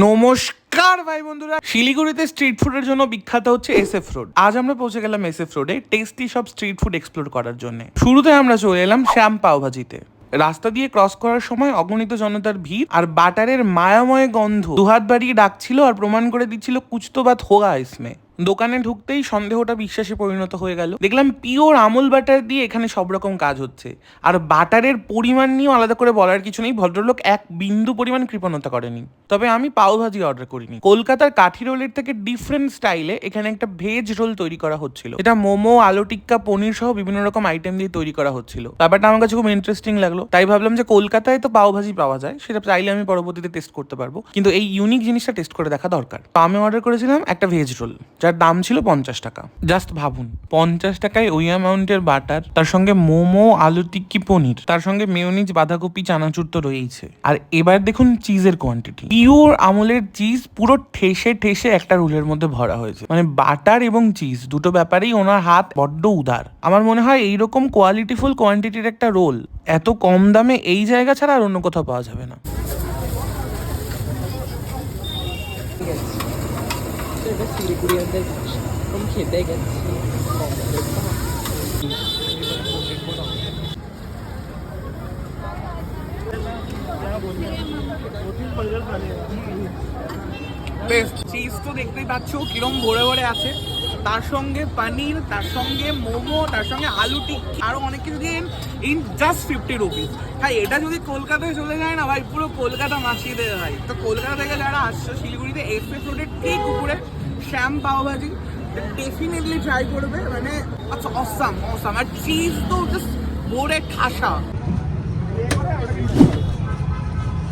নমস্কার ভাই বন্ধুরা, শিলিগুড়িতে স্ট্রিট ফুডের জন্য বিখ্যাত হচ্ছে SF রোড। আজ আমরা পৌঁছে গেলাম SF রোডে টেস্টি সব স্ট্রিট ফুড এক্সপ্লোর করার জন্য। শুরুতে আমরা চলে এলাম শ্যাম পাওভাজিতে। রাস্তা দিয়ে ক্রস করার সময় অগণিত জনতার ভিড় আর বাটারের মায়াময় গন্ধ দুহাত বাড়িয়ে ডাকছিল আর প্রমাণ করে দিচ্ছিল কুছ তো বাত হোগা ইসমে। দোকানে ঢুকতেই সন্দেহটা বিশ্বাসে পরিণত হয়ে গেল। দেখলাম পিওর আমুল বাটার দিয়ে এখানে সব রকম কাজ হচ্ছে, আর বাটারের পরিমাণ নিয়েও আলাদা করে বলার কিছু নেই। ভদ্রলোক এক বিন্দু পরিমাণ কৃপণতা করেনি। তবে আমি পাওভাজি অর্ডার করিনি। কলকাতার কাঠি রোলের থেকে ডিফারেন্ট স্টাইলে এখানে একটা ভেজ রোল তৈরি করা হচ্ছিল। এটা মোমো, আলু টিক্কা, পনির সহ বিভিন্ন রকম আইটেম দিয়ে তৈরি করা হচ্ছিল। ব্যাপারটা আমার কাছে খুব ইন্টারেস্টিং লাগলো, তাই ভাবলাম যে কলকাতায় তো পাওভাজি পাওয়া যায়, সেটা চাইলে আমি পরবর্তীতে টেস্ট করতে পারবো, কিন্তু এই ইউনিক জিনিসটা টেস্ট করে দেখা দরকার। তো আমি অর্ডার করেছিলাম একটা ভেজ রোল, যার দাম ছিল 50 টাকা। জাস্ট ভাবুন, 50 টাকায় ওই অ্যামাউন্টের বাটার, তার সঙ্গে মোমো, আলু টিক্কি, পনির, তার সঙ্গে মেয়োনিজ, বাঁধাকপি, চানাচুর তো রয়েইছে। আর এবার দেখুন চিজের কোয়ান্টিটি। পিওর আমুলের চিজ পুরো ঠেসে ঠেসে একটা রোলের মধ্যে ভরা হয়েছে। মানে বাটার এবং চিজ দুটো ব্যাপারেই ওনার হাত বড্ড উদার। আমার মনে হয় এইরকম কোয়ালিটিফুল কোয়ান্টিটির একটা রোল এত কম দামে এই জায়গা ছাড়া আর অন্য কোথাও পাওয়া যাবে না। খেতে গেছি চিজ তো দেখতেই পাচ্ছ কিরম ভরে ভরে আছে, তার সঙ্গে পনির, তার সঙ্গে মোমো, তার সঙ্গে আলু টিক্কি, আরো অনেক কিছু দিয়ে ইন জাস্ট 50 রুপিস। ভাই এটা যদি কলকাতায় চলে যায় না ভাই, পুরো কলকাতা মাসিয়ে দেবে ভাই। তো কলকাতা থেকে যারা আসছে শিলিগুড়িতে SF রোডের ঠিক উপরে শ্যাম পাওভাজি ডেফিনেটলি ট্রাই করবে। মানে আচ্ছা অসাম অসাম, আর চিজ তো জাস্ট ভরে ঠাসা।